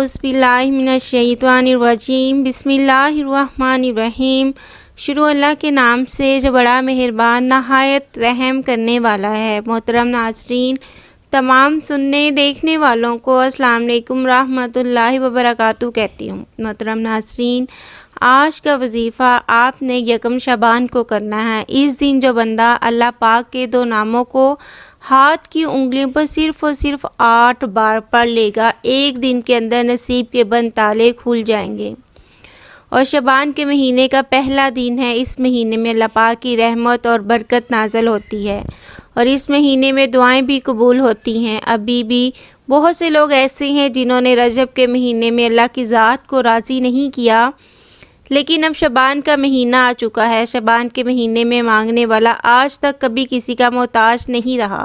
اعوذ باللہ من الشیطان الرجیم بسم اللہ الرحمن الرحیم۔ شروع اللہ کے نام سے جو بڑا مہربان نہایت رحم کرنے والا ہے۔ محترم ناظرین، تمام سننے دیکھنے والوں کو السلام علیکم رحمۃ اللہ وبرکاتہ کہتی ہوں۔ محترم ناظرین، آج کا وظیفہ آپ نے یکم شعبان کو کرنا ہے۔ اس دن جو بندہ اللہ پاک کے 2 ناموں کو ہاتھ کی انگلیوں پر صرف اور صرف 8 بار پڑھ لے گا، ایک دن کے اندر نصیب کے بند تالے کھل جائیں گے۔ اور شعبان کے مہینے کا پہلا دن ہے۔ اس مہینے میں اللہ پاک کی رحمت اور برکت نازل ہوتی ہے اور اس مہینے میں دعائیں بھی قبول ہوتی ہیں۔ ابھی بھی بہت سے لوگ ایسے ہیں جنہوں نے رجب کے مہینے میں اللہ کی ذات کو راضی نہیں کیا، لیکن اب شعبان کا مہینہ آ چکا ہے۔ شعبان کے مہینے میں مانگنے والا آج تک کبھی کسی کا محتاج نہیں رہا۔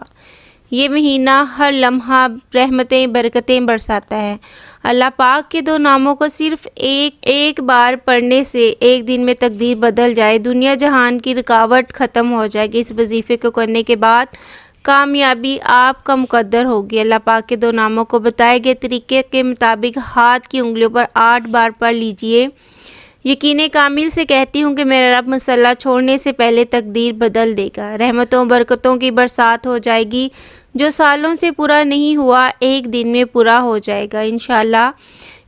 یہ مہینہ ہر لمحہ رحمتیں برکتیں برساتا ہے۔ اللہ پاک کے 2 ناموں کو صرف ایک بار پڑھنے سے ایک دن میں تقدیر بدل جائے، دنیا جہان کی رکاوٹ ختم ہو جائے گی۔ اس وظیفے کو کرنے کے بعد کامیابی آپ کا مقدر ہوگی۔ اللہ پاک کے 2 ناموں کو بتائے گئے طریقے کے مطابق ہاتھ کی انگلیوں پر 8 بار پڑھ لیجئے۔ یقین کامل سے کہتی ہوں کہ میرا رب مصلی چھوڑنے سے پہلے تقدیر بدل دے گا۔ رحمتوں برکتوں کی برسات ہو جائے گی۔ جو سالوں سے پورا نہیں ہوا ایک دن میں پورا ہو جائے گا انشاءاللہ۔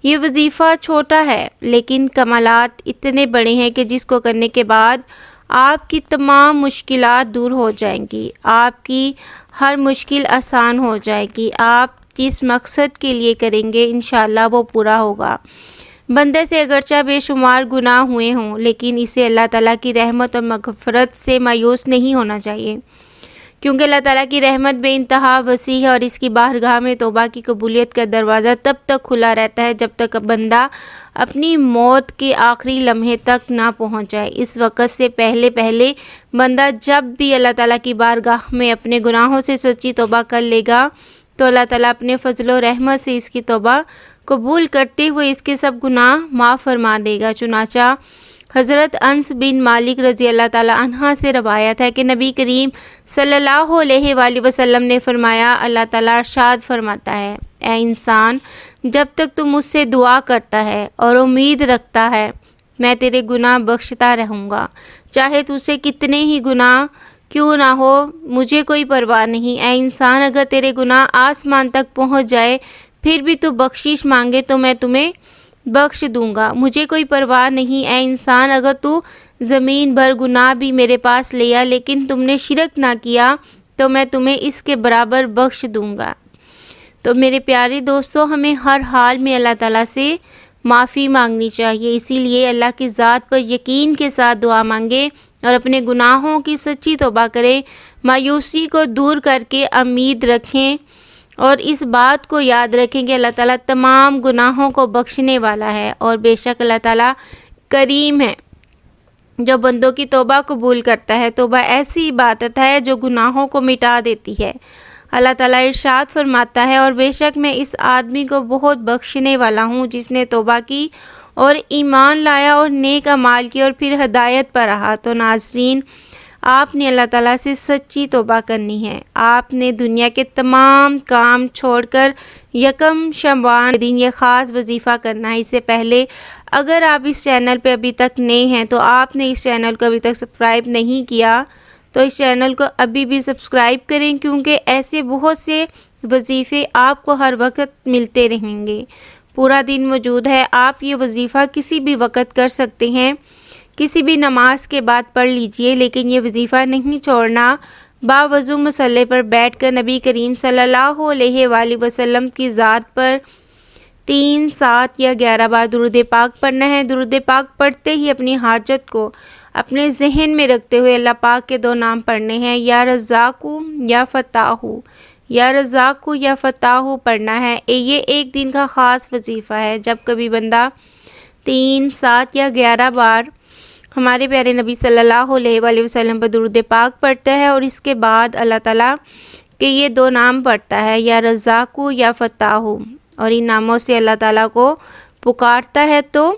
یہ وظیفہ چھوٹا ہے لیکن کمالات اتنے بڑے ہیں کہ جس کو کرنے کے بعد آپ کی تمام مشکلات دور ہو جائیں گی، آپ کی ہر مشکل آسان ہو جائے گی۔ آپ جس مقصد کے لیے کریں گے انشاءاللہ وہ پورا ہوگا۔ بندے سے اگرچہ بے شمار گناہ ہوئے ہوں لیکن اسے اللہ تعالیٰ کی رحمت اور مغفرت سے مایوس نہیں ہونا چاہیے، کیونکہ اللہ تعالیٰ کی رحمت بے انتہا وسیع ہے اور اس کی بارگاہ میں توبہ کی قبولیت کا دروازہ تب تک کھلا رہتا ہے جب تک بندہ اپنی موت کے آخری لمحے تک نہ پہنچ جائے۔ اس وقت سے پہلے بندہ جب بھی اللہ تعالیٰ کی بارگاہ میں اپنے گناہوں سے سچی توبہ کر لے گا تو اللہ تعالیٰ اپنے فضل و رحمت سے اس کی توبہ قبول کرتے ہوئے اس کے سب گناہ معاف فرما دے گا۔ چنانچہ حضرت انس بن مالک رضی اللہ تعالیٰ عنہ سے روایت ہے کہ نبی کریم صلی اللہ علیہ وآلہ وسلم نے فرمایا، اللہ تعالیٰ ارشاد فرماتا ہے، اے انسان، جب تک تو مجھ سے دعا کرتا ہے اور امید رکھتا ہے میں تیرے گناہ بخشتا رہوں گا، چاہے تجھ سے کتنے ہی گناہ کیوں نہ ہو، مجھے کوئی پرواہ نہیں۔ اے انسان، اگر تیرے گناہ آسمان تک پہنچ جائے پھر بھی تو بخشش مانگے تو میں تمہیں بخش دوں گا، مجھے کوئی پرواہ نہیں۔ اے انسان، اگر تو زمین بھر گناہ بھی میرے پاس لے آ لیکن تم نے شرک نہ کیا تو میں تمہیں اس کے برابر بخش دوں گا۔ تو میرے پیارے دوستو، ہمیں ہر حال میں اللہ تعالیٰ سے معافی مانگنی چاہیے، اسی لیے اللہ کی ذات پر یقین کے ساتھ دعا مانگے اور اپنے گناہوں کی سچی توبہ کریں، مایوسی کو دور کر کے امید رکھیں اور اس بات کو یاد رکھیں کہ اللہ تعالیٰ تمام گناہوں کو بخشنے والا ہے اور بے شک اللہ تعالیٰ کریم ہے جو بندوں کی توبہ قبول کرتا ہے۔ توبہ ایسی عبادت ہے جو گناہوں کو مٹا دیتی ہے۔ اللہ تعالیٰ ارشاد فرماتا ہے، اور بے شک میں اس آدمی کو بہت بخشنے والا ہوں جس نے توبہ کی اور ایمان لایا اور نیک اعمال کی اور پھر ہدایت پر رہا۔ تو ناظرین، آپ نے اللہ تعالیٰ سے سچی توبہ کرنی ہے۔ آپ نے دنیا کے تمام کام چھوڑ کر یکم شعبان کے دن یہ خاص وظیفہ کرنا ہے۔ اس سے پہلے اگر آپ اس چینل پہ ابھی تک نئے ہیں تو آپ نے اس چینل کو ابھی تک سبسکرائب نہیں کیا تو اس چینل کو ابھی بھی سبسکرائب کریں، کیونکہ ایسے بہت سے وظیفے آپ کو ہر وقت ملتے رہیں گے۔ پورا دن موجود ہے، آپ یہ وظیفہ کسی بھی وقت کر سکتے ہیں، کسی بھی نماز کے بعد پڑھ لیجئے، لیکن یہ وظیفہ نہیں چھوڑنا۔ باوضو مصلی پر بیٹھ کر نبی کریم صلی اللہ علیہ وآلہ وسلم کی ذات پر 3، 7 یا 11 بار درود پاک پڑھنا ہے۔ درود پاک پڑھتے ہی اپنی حاجت کو اپنے ذہن میں رکھتے ہوئے اللہ پاک کے 2 نام پڑھنے ہیں، یا رزاق یا فتاح، یا رزاق یا فتاح پڑھنا ہے۔ یہ ایک دن کا خاص وظیفہ ہے۔ جب کبھی بندہ 3، 7 یا 11 بار ہمارے پیارے نبی صلی اللہ علیہ وآلہ وسلم پر درود پاک پڑھتا ہے اور اس کے بعد اللہ تعالیٰ کے یہ 2 نام پڑھتا ہے، یا رزاق یا فتاح، اور ان ناموں سے اللہ تعالیٰ کو پکارتا ہے تو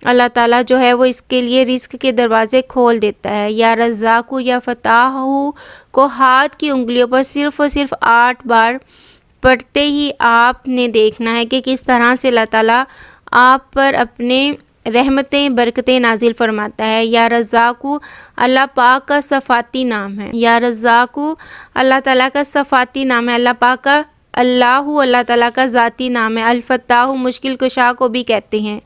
اللہ تعالیٰ جو ہے وہ اس کے لیے رزق کے دروازے کھول دیتا ہے۔ یا رزاق یا فتاح کو ہاتھ کی انگلیوں پر صرف اور صرف 8 بار پڑھتے ہی آپ نے دیکھنا ہے کہ کس طرح سے اللہ تعالیٰ آپ پر اپنے رحمتیں برکتیں نازل فرماتا ہے۔ یا رزاقو اللہ پاک کا صفاتی نام ہے۔ یا رزاقو اللہ تعالیٰ کا صفاتی نام ہے۔ اللہ پاک کا اللہ تعالیٰ کا ذاتی نام ہے۔ الفتاح مشکل کشا کو بھی کہتے ہیں،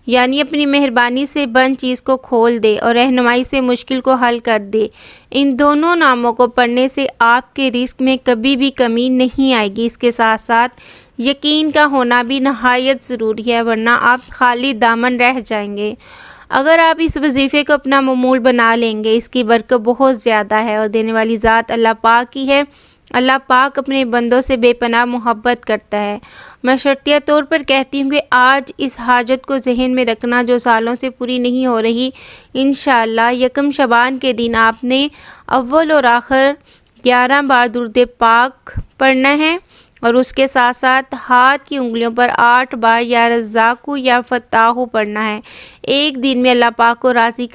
یعنی اپنی مہربانی سے بند چیز کو کھول دے اور رہنمائی سے مشکل کو حل کر دے۔ ان دونوں ناموں کو پڑھنے سے آپ کے رزق میں کبھی بھی کمی نہیں آئے گی۔ اس کے ساتھ ساتھ یقین کا ہونا بھی نہایت ضروری ہے، ورنہ آپ خالی دامن رہ جائیں گے۔ اگر آپ اس وظیفے کو اپنا معمول بنا لیں گے، اس کی برکت بہت زیادہ ہے اور دینے والی ذات اللہ پاک ہی ہے۔ اللہ پاک اپنے بندوں سے بے پناہ محبت کرتا ہے۔ میں شرطیہ طور پر کہتی ہوں کہ آج اس حاجت کو ذہن میں رکھنا جو سالوں سے پوری نہیں ہو رہی۔ انشاءاللہ یکم شعبان کے دن آپ نے اول اور آخر 11 بار درود پاک پڑھنا ہے اور اس کے ساتھ ساتھ ہاتھ کی انگلیوں پر 8 بار یا رزاقو یا فتاحو پڑھنا ہے۔ ایک دن میں اللہ پاک کو راضی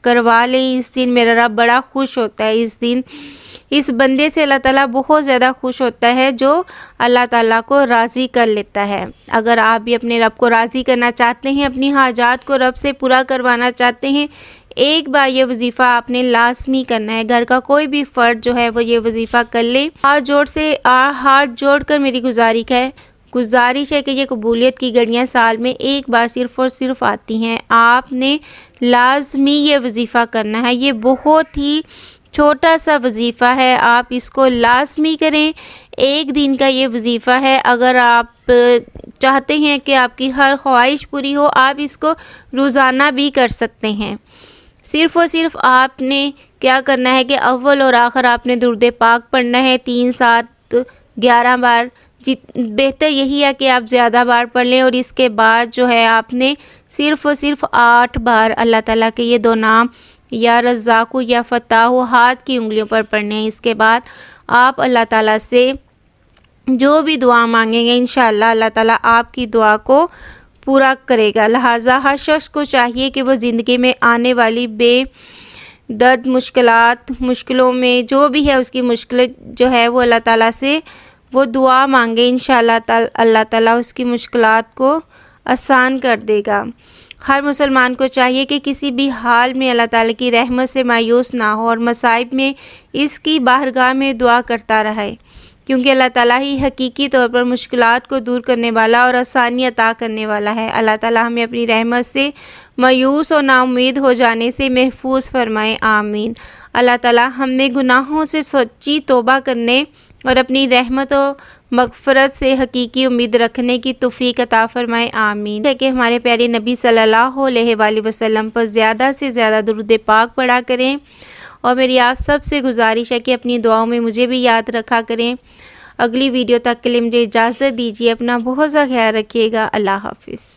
کروا لیں۔ اس دن میرا رب بڑا خوش ہوتا ہے۔ اس دن اس بندے سے اللہ تعالیٰ بہت زیادہ خوش ہوتا ہے جو اللہ تعالیٰ کو راضی کر لیتا ہے۔ اگر آپ بھی اپنے رب کو راضی کرنا چاہتے ہیں، اپنی حاجات کو رب سے پورا کروانا چاہتے ہیں، ایک بار یہ وظیفہ آپ نے لازمی کرنا ہے۔ گھر کا کوئی بھی فرد جو ہے وہ یہ وظیفہ کر لے۔ ہاتھ جوڑ کر میری گزارش ہے کہ یہ قبولیت کی گھڑیاں سال میں ایک بار صرف اور صرف آتی ہیں۔ آپ نے لازمی یہ وظیفہ کرنا ہے۔ یہ بہت ہی چھوٹا سا وظیفہ ہے، آپ اس کو لازمی کریں۔ ایک دن کا یہ وظیفہ ہے۔ اگر آپ چاہتے ہیں کہ آپ کی ہر خواہش پوری ہو، آپ اس کو روزانہ بھی کر سکتے ہیں۔ صرف اور صرف آپ نے کیا کرنا ہے کہ اول اور آخر آپ نے درود پاک پڑھنا ہے 3، 7، 11 بار۔ بہتر یہی ہے کہ آپ زیادہ بار پڑھ لیں، اور اس کے بعد جو ہے آپ نے صرف اور صرف 8 بار اللہ تعالیٰ کے یہ 2 نام یا رزاقو یا فتاحو ہاتھ کی انگلیوں پر پڑھنے ہیں۔ اس کے بعد آپ اللہ تعالیٰ سے جو بھی دعا مانگیں گے انشاءاللہ اللہ تعالیٰ آپ کی دعا کو پورا کرے گا۔ لہٰذا ہر شخص کو چاہیے کہ وہ زندگی میں آنے والی بے درد مشکلوں میں جو بھی ہے اس کی مشکل جو ہے وہ اللہ تعالیٰ سے وہ دعا مانگے۔ انشاءاللہ اللہ تعالیٰ اس کی مشکلات کو آسان کر دے گا۔ ہر مسلمان کو چاہیے کہ کسی بھی حال میں اللہ تعالیٰ کی رحمت سے مایوس نہ ہو اور مصائب میں اس کی بارگاہ میں دعا کرتا رہے، کیونکہ اللہ تعالیٰ ہی حقیقی طور پر مشکلات کو دور کرنے والا اور آسانی عطا کرنے والا ہے۔ اللہ تعالیٰ ہمیں اپنی رحمت سے مایوس اور نا امید ہو جانے سے محفوظ فرمائے، آمین۔ اللہ تعالیٰ ہم نے گناہوں سے سچی توبہ کرنے اور اپنی رحمت و مغفرت سے حقیقی امید رکھنے کی توفیق عطا فرمائے، آمین۔ ہے کہ ہمارے پیارے نبی صلی اللہ علیہ وآلہ وسلم پر زیادہ سے زیادہ درود پاک پڑھا کریں، اور میری آپ سب سے گزارش ہے کہ اپنی دعاؤں میں مجھے بھی یاد رکھا کریں۔ اگلی ویڈیو تک کے لیے مجھے اجازت دیجیے، اپنا بہت سا خیال رکھیے گا۔ اللہ حافظ۔